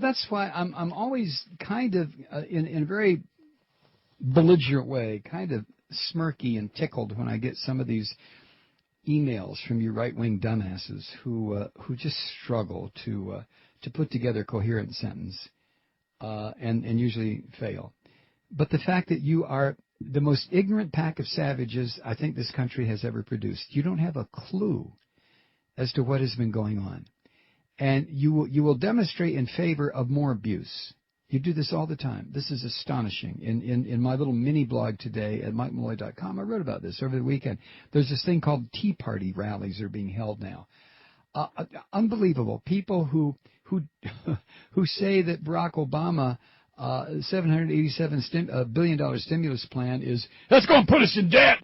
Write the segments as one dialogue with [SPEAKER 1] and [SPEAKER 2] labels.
[SPEAKER 1] That's why I'm always kind of in a very belligerent way, kind of smirky and tickled when I get some of these emails from you right-wing dumbasses who just struggle to put together a coherent sentence and usually fail. But the fact that you are the most ignorant pack of savages I think this country has ever produced. You don't have a clue as to what has been going on. And you will demonstrate in favor of more abuse. You do this all the time. This is astonishing. In my little mini blog today at MikeMalloy.com, I wrote about this over the weekend. There's this thing called Tea Party rallies are being held now. Unbelievable. People who say that Barack Obama $787 billion stimulus plan that's going to put us in debt.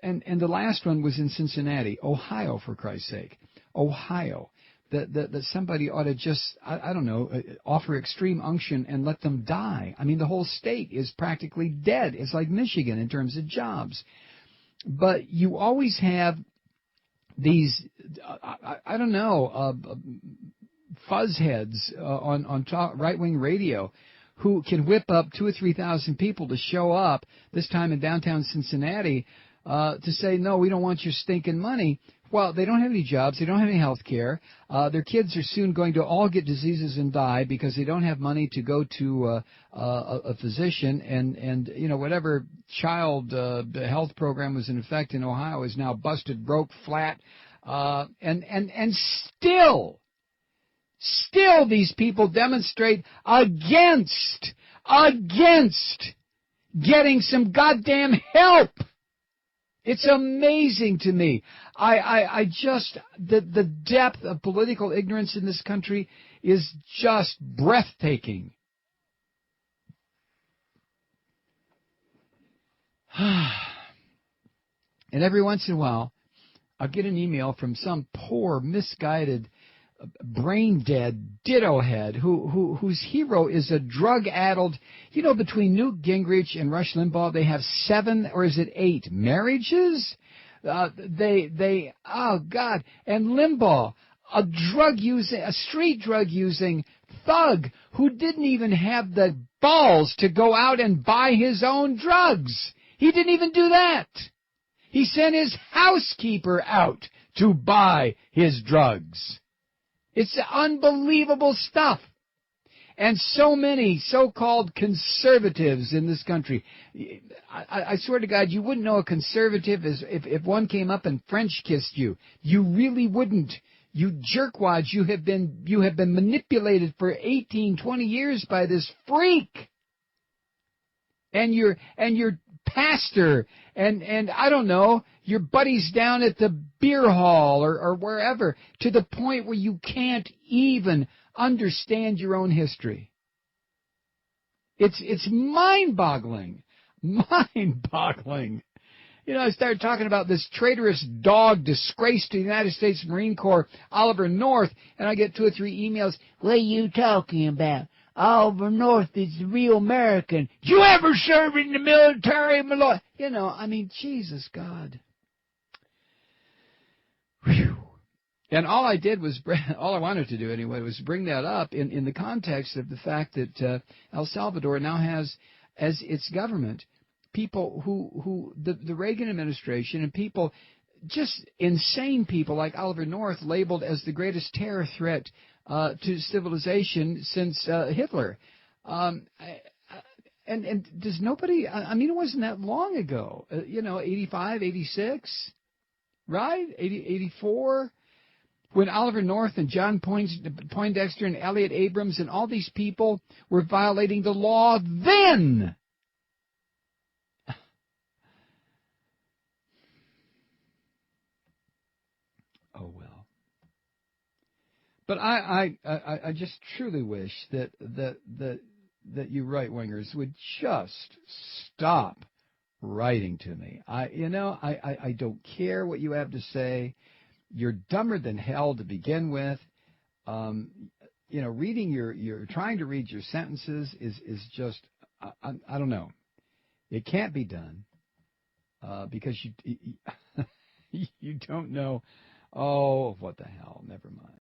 [SPEAKER 1] And the last one was in Cincinnati, Ohio, for Christ's sake, Ohio. That somebody ought to just, I don't know, offer extreme unction and let them die. I mean, the whole state is practically dead. It's like Michigan in terms of jobs. But you always have these, I don't know, fuzzheads on right-wing radio who can whip up 2,000 or 3,000 people to show up, this time in downtown Cincinnati, to say, no, we don't want your stinking money. Well, they don't have any jobs. They don't have any health care. Their kids are soon going to all get diseases and die because they don't have money to go to a physician. And whatever child health program was in effect in Ohio is now busted, broke, flat. And still these people demonstrate against getting some goddamn help. It's amazing to me. I just, the depth of political ignorance in this country is just breathtaking. And every once in a while, I'll get an email from some poor, misguided, brain-dead ditto head whose hero is a drug-addled, between Newt Gingrich and Rush Limbaugh, they have 7 or is it 8 marriages? Oh God. And Limbaugh, a street drug-using thug who didn't even have the balls to go out and buy his own drugs. He didn't even do that. He sent his housekeeper out to buy his drugs. It's unbelievable stuff. And so many so-called conservatives in this country. I swear to God, you wouldn't know a conservative if one came up and French kissed you. You really wouldn't. You jerkwads, you have been manipulated for 18, 20 years by this freak. And your pastor and I don't know, your buddies down at the beer hall or wherever, to the point where you can't even understand your own history. It's mind-boggling. Mind-boggling. I started talking about this traitorous dog disgrace to the United States Marine Corps, Oliver North, and I get 2 or 3 emails. What are you talking about? Oliver North is the real American. Did you ever serve in the military, Malloy? Jesus God. Whew. And all I wanted to do anyway was bring that up in the context of the fact that El Salvador now has as its government people who the Reagan administration and people, just insane people like Oliver North, labeled as the greatest terror threat to civilization since Hitler. And does nobody, it wasn't that long ago, 85, 86, right? 84, when Oliver North and John Poindexter and Elliot Abrams and all these people were violating the law then. Oh, well. But I just truly wish that you right-wingers would just stop writing to me. I don't care what you have to say. You're dumber than hell to begin with. Reading you're trying to read your sentences is just, I don't know. It can't be done because you you don't know. Oh, what the hell? Never mind.